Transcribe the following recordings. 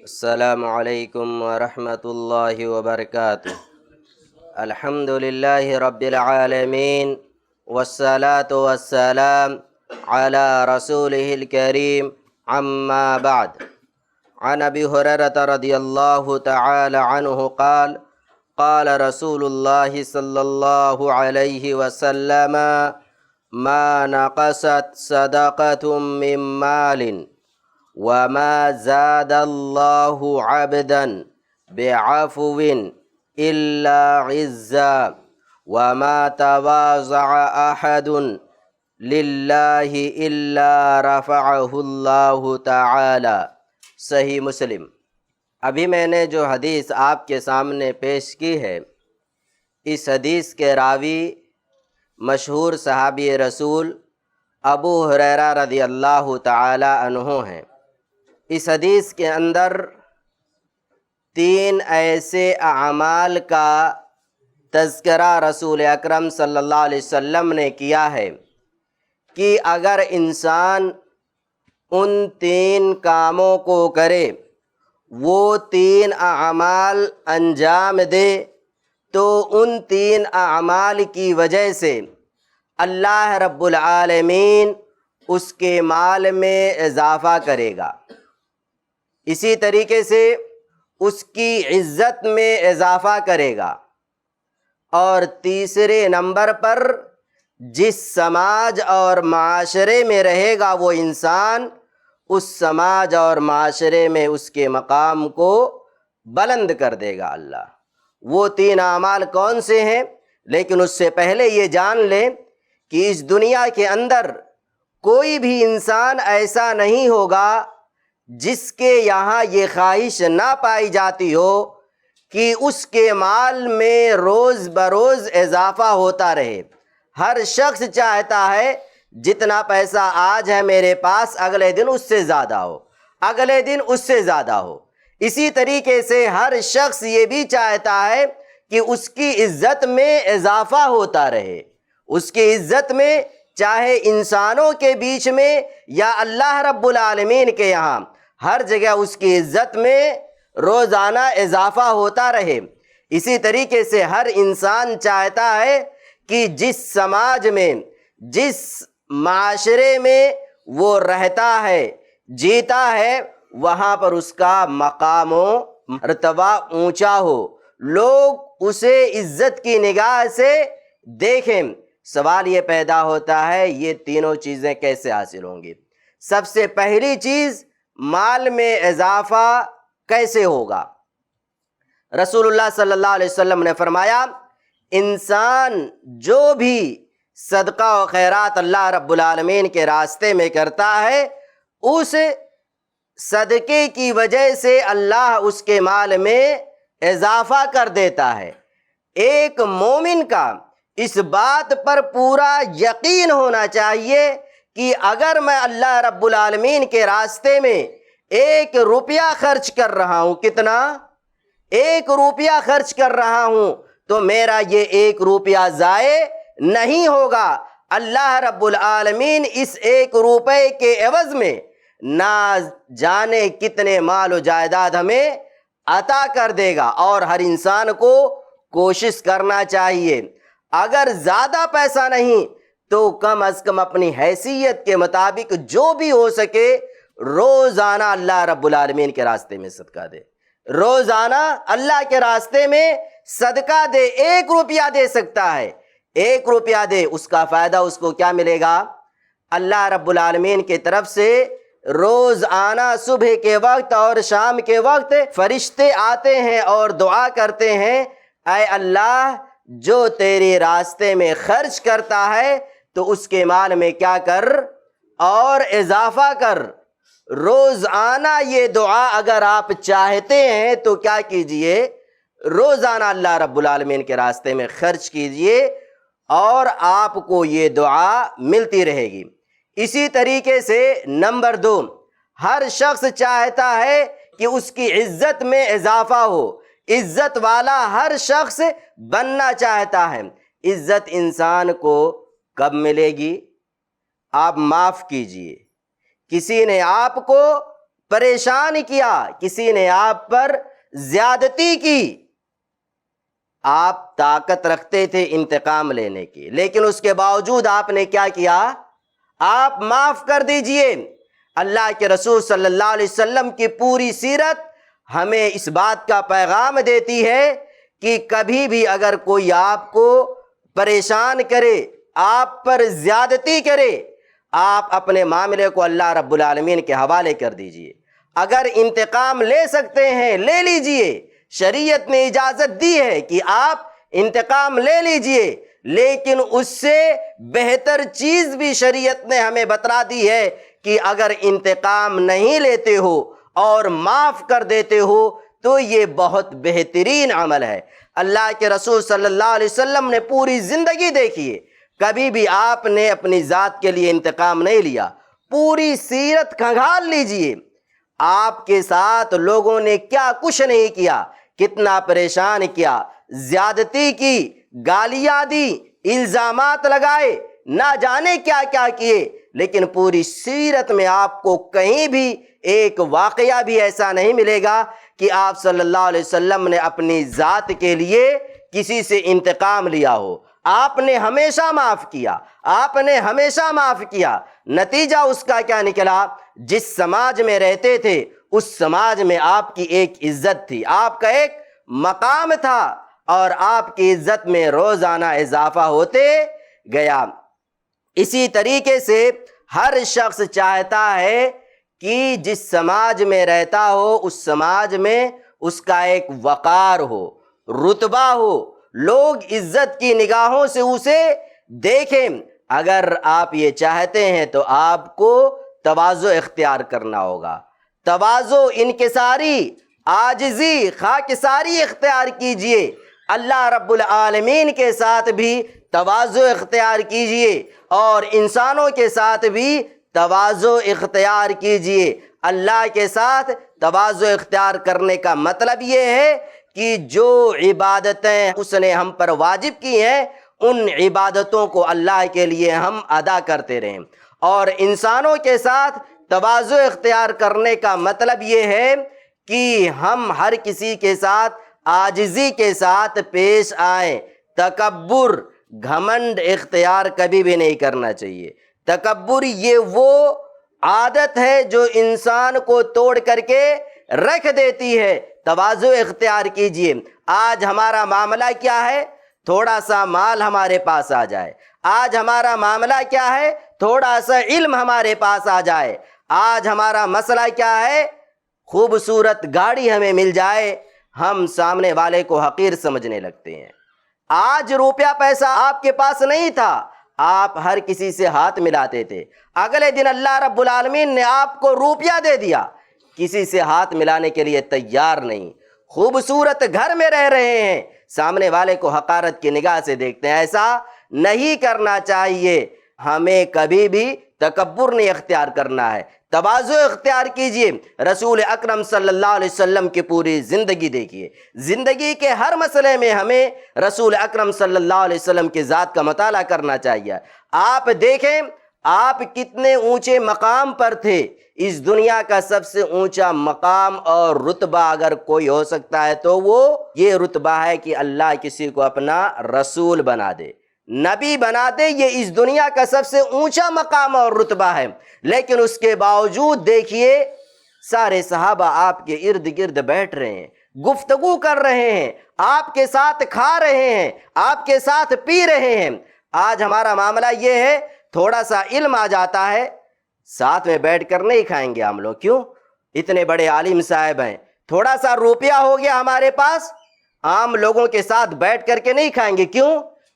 السلام علیکم ورحمۃ اللہ وبرکاتہ۔ الحمد للہ رب العالمین والصلاة والسلام علی رسولہ الکریم اما بعد۔ عن ابی ہریرۃ رضی اللہ تعالی عنہ قال قال رسول اللہ صلی اللہ علیہ وسلم ما نقصت صدقۃ من مال وما زاد اللہ عبدا بعفو الا عزا وما تواضع احد للہ الا رفعہ اللہ تعالی۔ صحیح مسلم۔ ابھی میں نے جو حدیث آپ کے سامنے پیش کی ہے، اس حدیث کے راوی مشہور صحابی رسول ابو ہریرہ رضی اللہ تعالی عنہ ہیں۔ اس حدیث کے اندر 3 ایسے اعمال کا تذکرہ رسول اکرم صلی اللہ علیہ وسلم نے کیا ہے کہ اگر انسان ان 3 کاموں کو کرے، وہ 3 اعمال انجام دے، تو ان 3 اعمال کی وجہ سے اللہ رب العالمین اس کے مال میں اضافہ کرے گا، اسی طریقے سے اس کی عزت میں اضافہ کرے گا، اور تیسرے نمبر پر جس سماج اور معاشرے میں رہے گا وہ انسان، اس سماج اور معاشرے میں اس کے مقام کو بلند کر دے گا اللہ۔ وہ 3 اعمال کون سے ہیں؟ لیکن اس سے پہلے یہ جان لیں کہ اس دنیا کے اندر کوئی بھی انسان ایسا نہیں ہوگا جس کے یہاں یہ خواہش نہ پائی جاتی ہو کہ اس کے مال میں روز بروز اضافہ ہوتا رہے۔ ہر شخص چاہتا ہے جتنا پیسہ آج ہے میرے پاس، اگلے دن اس سے زیادہ ہو، اگلے دن اس سے زیادہ ہو۔ اسی طریقے سے ہر شخص یہ بھی چاہتا ہے کہ اس کی عزت میں اضافہ ہوتا رہے، اس کی عزت میں، چاہے انسانوں کے بیچ میں یا اللہ رب العالمین کے یہاں، ہر جگہ اس کی عزت میں روزانہ اضافہ ہوتا رہے۔ اسی طریقے سے ہر انسان چاہتا ہے کہ جس سماج میں، جس معاشرے میں وہ رہتا ہے، جیتا ہے، وہاں پر اس کا مقام و مرتبہ اونچا ہو، لوگ اسے عزت کی نگاہ سے دیکھیں۔ سوال یہ پیدا ہوتا ہے یہ تینوں چیزیں کیسے حاصل ہوں گی؟ سب سے پہلی چیز، مال میں اضافہ کیسے ہوگا؟ رسول اللہ صلی اللہ علیہ وسلم نے فرمایا، انسان جو بھی صدقہ و خیرات اللہ رب العالمین کے راستے میں کرتا ہے، اس صدقے کی وجہ سے اللہ اس کے مال میں اضافہ کر دیتا ہے۔ ایک مومن کا اس بات پر پورا یقین ہونا چاہیے کہ اگر میں اللہ رب العالمین کے راستے میں 1 روپیہ خرچ کر رہا ہوں، کتنا؟ 1 روپیہ خرچ کر رہا ہوں، تو میرا یہ 1 روپیہ ضائع نہیں ہوگا۔ اللہ رب العالمین اس 1 روپے کے عوض میں نہ جانے کتنے مال و جائیداد ہمیں عطا کر دے گا۔ اور ہر انسان کو کوشش کرنا چاہیے، اگر زیادہ پیسہ نہیں تو کم از کم اپنی حیثیت کے مطابق جو بھی ہو سکے روزانہ اللہ رب العالمین کے راستے میں صدقہ دے، روزانہ اللہ کے راستے میں صدقہ دے۔ 1 روپیہ دے سکتا ہے، 1 روپیہ دے، اس کا فائدہ اس کو کیا ملے گا؟ اللہ رب العالمین کی طرف سے روزانہ صبح کے وقت اور شام کے وقت فرشتے آتے ہیں اور دعا کرتے ہیں، اے اللہ جو تیرے راستے میں خرچ کرتا ہے تو اس کے مال میں کیا کر اور اضافہ کر۔ روزانہ یہ دعا اگر آپ چاہتے ہیں تو کیا کیجئے؟ روزانہ اللہ رب العالمین کے راستے میں خرچ کیجئے اور آپ کو یہ دعا ملتی رہے گی۔ اسی طریقے سے نمبر 2، ہر شخص چاہتا ہے کہ اس کی عزت میں اضافہ ہو، عزت والا ہر شخص بننا چاہتا ہے۔ عزت انسان کو کب ملے گی؟ آپ معاف کیجئے، کسی نے آپ کو پریشان کیا، کسی نے آپ پر زیادتی کی، آپ طاقت رکھتے تھے انتقام لینے کی، لیکن اس کے باوجود آپ نے کیا کیا؟ آپ معاف کر دیجئے۔ اللہ کے رسول صلی اللہ علیہ وسلم کی پوری سیرت ہمیں اس بات کا پیغام دیتی ہے کہ کبھی بھی اگر کوئی آپ کو پریشان کرے، آپ پر زیادتی کرے، آپ اپنے معاملے کو اللہ رب العالمین کے حوالے کر دیجئے۔ اگر انتقام لے سکتے ہیں لے لیجئے، شریعت نے اجازت دی ہے کہ آپ انتقام لے لیجئے، لیکن اس سے بہتر چیز بھی شریعت نے ہمیں بتلا دی ہے کہ اگر انتقام نہیں لیتے ہو اور معاف کر دیتے ہو تو یہ بہت بہترین عمل ہے۔ اللہ کے رسول صلی اللہ علیہ وسلم نے پوری زندگی دیکھی ہے، کبھی بھی آپ نے اپنی ذات کے لیے انتقام نہیں لیا۔ پوری سیرت کھنگال لیجئے، آپ کے ساتھ لوگوں نے کیا کچھ نہیں کیا، کتنا پریشان کیا، زیادتی کی، گالیاں دی، الزامات لگائے، نہ جانے کیا کیا کیے، لیکن پوری سیرت میں آپ کو کہیں بھی ایک واقعہ بھی ایسا نہیں ملے گا کہ آپ صلی اللہ علیہ وسلم نے اپنی ذات کے لیے کسی سے انتقام لیا ہو۔ آپ نے ہمیشہ معاف کیا، آپ نے ہمیشہ معاف کیا۔ نتیجہ اس کا کیا نکلا؟ جس سماج میں رہتے تھے اس سماج میں آپ کی ایک عزت تھی، آپ کا ایک مقام تھا، اور آپ کی عزت میں روزانہ اضافہ ہوتے گیا۔ اسی طریقے سے ہر شخص چاہتا ہے کہ جس سماج میں رہتا ہو اس سماج میں اس کا ایک وقار ہو، رتبہ ہو، لوگ عزت کی نگاہوں سے اسے دیکھیں۔ اگر آپ یہ چاہتے ہیں تو آپ کو تواضع اختیار کرنا ہوگا، تواضع، انکساری، عاجزی، خاکساری اختیار کیجئے۔ اللہ رب العالمین کے ساتھ بھی تواضع اختیار کیجئے اور انسانوں کے ساتھ بھی تواضع اختیار کیجئے۔ اللہ کے ساتھ تواضع اختیار کرنے کا مطلب یہ ہے کہ جو عبادتیں اس نے ہم پر واجب کی ہیں ان عبادتوں کو اللہ کے لیے ہم ادا کرتے رہیں، اور انسانوں کے ساتھ تواضع اختیار کرنے کا مطلب یہ ہے کہ ہم ہر کسی کے ساتھ عاجزی کے ساتھ پیش آئیں۔ تکبر، گھمنڈ اختیار کبھی بھی نہیں کرنا چاہیے۔ تکبر یہ وہ عادت ہے جو انسان کو توڑ کر کے رکھ دیتی ہے۔ تواضع اختیار کیجئے۔ آج ہمارا معاملہ کیا ہے؟ تھوڑا سا مال ہمارے پاس آ جائے۔ آج ہمارا معاملہ کیا ہے؟ تھوڑا سا علم ہمارے پاس آ جائے۔ آج ہمارا مسئلہ کیا ہے؟ خوبصورت گاڑی ہمیں مل جائے، ہم سامنے والے کو حقیر سمجھنے لگتے ہیں۔ آج روپیہ پیسہ آپ کے پاس نہیں تھا، آپ ہر کسی سے ہاتھ ملاتے تھے، اگلے دن اللہ رب العالمین نے آپ کو روپیہ دے دیا، کسی سے ہاتھ ملانے کے لیے تیار نہیں۔ خوبصورت گھر میں رہ رہے ہیں، سامنے والے کو حقارت کی نگاہ سے دیکھتے ہیں۔ ایسا نہیں کرنا چاہیے، ہمیں کبھی بھی تکبر نہیں اختیار کرنا ہے، تواضع اختیار کیجئے۔ رسول اکرم صلی اللہ علیہ وسلم کی پوری زندگی دیکھیے، زندگی کے ہر مسئلے میں ہمیں رسول اکرم صلی اللہ علیہ وسلم کی ذات کا مطالعہ کرنا چاہیے۔ آپ دیکھیں آپ کتنے اونچے مقام پر تھے۔ اس دنیا کا سب سے اونچا مقام اور رتبہ اگر کوئی ہو سکتا ہے تو وہ یہ رتبہ ہے کہ اللہ کسی کو اپنا رسول بنا دے، نبی بنا دے۔ یہ اس دنیا کا سب سے اونچا مقام اور رتبہ ہے، لیکن اس کے باوجود دیکھیے سارے صحابہ آپ کے ارد گرد بیٹھ رہے ہیں، گفتگو کر رہے ہیں، آپ کے ساتھ کھا رہے ہیں، آپ کے ساتھ پی رہے ہیں۔ آج ہمارا معاملہ یہ ہے، تھوڑا سا علم آ جاتا ہے، ساتھ میں بیٹھ کر نہیں کھائیں گے ہم لوگ۔ کیوں؟ اتنے بڑے عالم صاحب ہیں۔ تھوڑا سا روپیہ ہو گیا ہمارے پاس، عام لوگوں کے ساتھ بیٹھ کر کے نہیں کھائیں گے۔ کیوں؟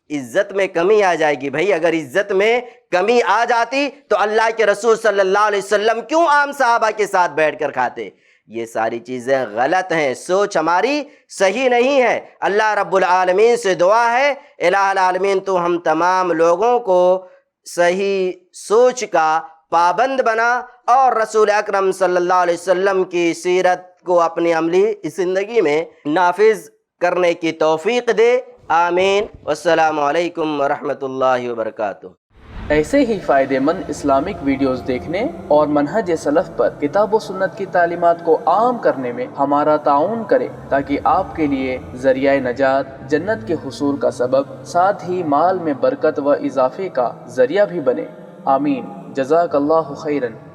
عزت میں کمی آ جائے گی۔ بھائی اگر عزت میں کمی آ جاتی تو اللہ کے رسول صلی اللہ علیہ وسلم کیوں عام صحابہ کے ساتھ بیٹھ کر کھاتے؟ یہ ساری چیزیں غلط ہیں، سوچ ہماری صحیح نہیں ہے۔ اللہ رب العالمین سے دعا ہے، الہ العالمین تو ہم تمام لوگوں کو صحیح سوچ کا پابند بنا اور رسول اکرم صلی اللہ علیہ وسلم کی سیرت کو اپنی عملی زندگی میں نافذ کرنے کی توفیق دے۔ آمین۔ والسلام علیکم ورحمۃ اللہ وبرکاتہ۔ ایسے ہی فائدہ مند اسلامک ویڈیوز دیکھنے اور منہج سلف پر کتاب و سنت کی تعلیمات کو عام کرنے میں ہمارا تعاون کریں، تاکہ آپ کے لیے ذریعہ نجات، جنت کے حصول کا سبب، ساتھ ہی مال میں برکت و اضافے کا ذریعہ بھی بنے۔ آمین۔ جزاک اللہ خیرن۔